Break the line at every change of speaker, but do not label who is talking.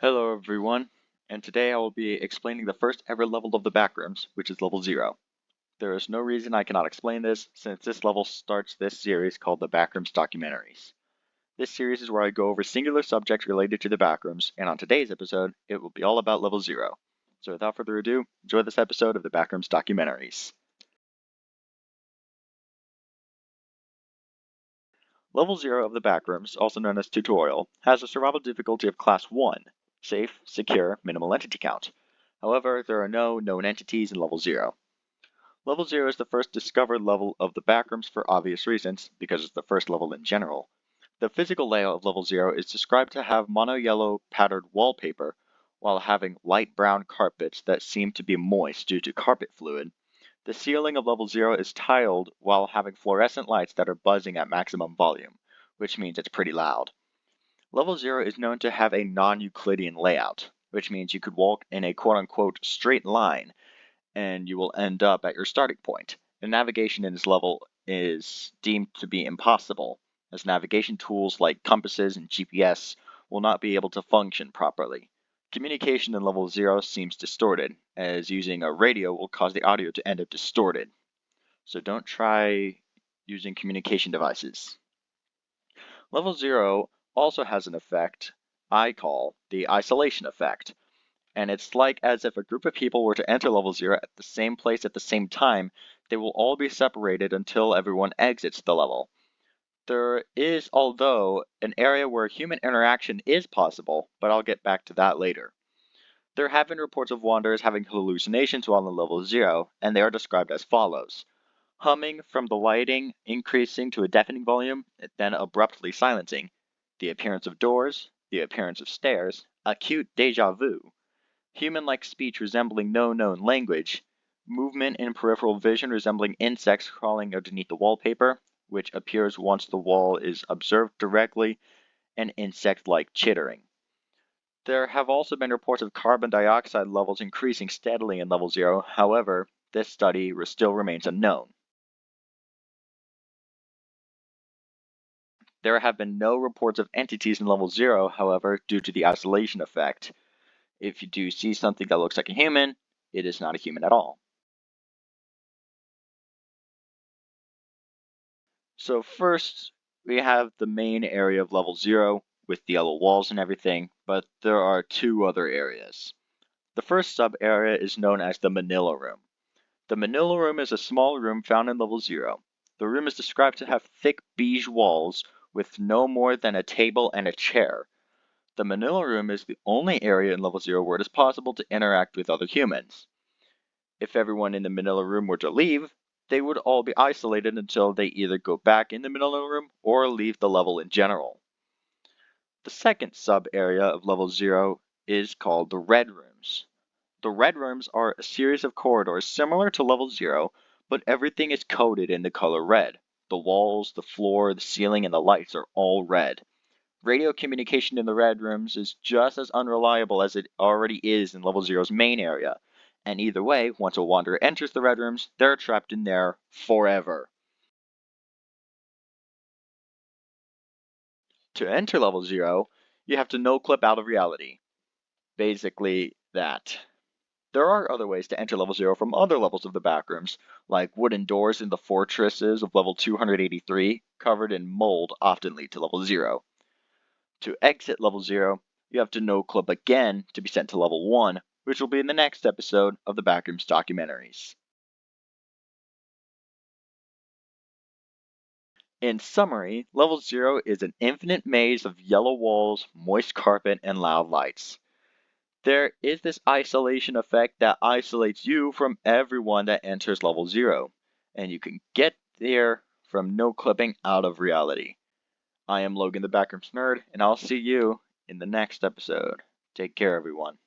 Hello everyone, and today I will be explaining the first ever level of the Backrooms, which is level 0. There is no reason I cannot explain this, since this level starts this series called the Backrooms Documentaries. This series is where I go over singular subjects related to the Backrooms, and on today's episode, it will be all about level 0. So without further ado, enjoy this episode of the Backrooms Documentaries. Level 0 of the Backrooms, also known as Tutorial, has a survival difficulty of Class 1, Safe, Secure, Minimal Entity Count. However, there are no known entities in Level 0. Level 0 is the first discovered level of the Backrooms for obvious reasons, because it's the first level in general. The physical layout of Level 0 is described to have mono-yellow patterned wallpaper, while having light brown carpets that seem to be moist due to carpet fluid. The ceiling of Level 0 is tiled while having fluorescent lights that are buzzing at maximum volume, which means it's pretty loud. Level 0 is known to have a non-Euclidean layout, which means you could walk in a quote-unquote straight line and you will end up at your starting point. The navigation in this level is deemed to be impossible, as navigation tools like compasses and GPS will not be able to function properly. Communication in level 0 seems distorted, as using a radio will cause the audio to end up distorted. So don't try using communication devices. Level 0 also has an effect I call the isolation effect, and it's like as if a group of people were to enter level 0 at the same place at the same time, they will all be separated until everyone exits the level. There is, although, an area where human interaction is possible, but I'll get back to that later. There have been reports of wanderers having hallucinations while in level 0, and they are described as follows. Humming from the lighting increasing to a deafening volume, then abruptly silencing. The appearance of doors, the appearance of stairs, acute deja vu. Human-like speech resembling no known language, movement in peripheral vision resembling insects crawling underneath the wallpaper, which appears once the wall is observed directly, and insect-like chittering. There have also been reports of carbon dioxide levels increasing steadily in level 0, however, this study still remains unknown. There have been no reports of entities in level 0, however, due to the isolation effect. If you do see something that looks like a human, it is not a human at all. So first, we have the main area of level 0 with the yellow walls and everything, but there are two other areas. The first sub-area is known as the Manila Room. The Manila Room is a small room found in level 0. The room is described to have thick beige walls with no more than a table and a chair. The Manila Room is the only area in level 0 where it is possible to interact with other humans. If everyone in the Manila Room were to leave, they would all be isolated until they either go back in the Manila Room or leave the level in general. The second sub-area of level 0 is called the Red Rooms. The Red Rooms are a series of corridors similar to level 0, but everything is coated in the color red. The walls, the floor, the ceiling, and the lights are all red. Radio communication in the Red Rooms is just as unreliable as it already is in level 0's main area, and either way, once a wanderer enters the Red Rooms, they're trapped in there forever. To enter level 0, you have to no-clip out of reality. Basically, that. There are other ways to enter level 0 from other levels of the Backrooms, like wooden doors in the fortresses of level 283, covered in mold, often lead to level 0. To exit level 0, you have to no-clip again to be sent to level 1, which will be in the next episode of the Backrooms Documentaries. In summary, level 0 is an infinite maze of yellow walls, moist carpet, and loud lights. There is this isolation effect that isolates you from everyone that enters level 0, and you can get there from no clipping out of reality. I am Logan the Backrooms Nerd, and I'll see you in the next episode. Take care, everyone.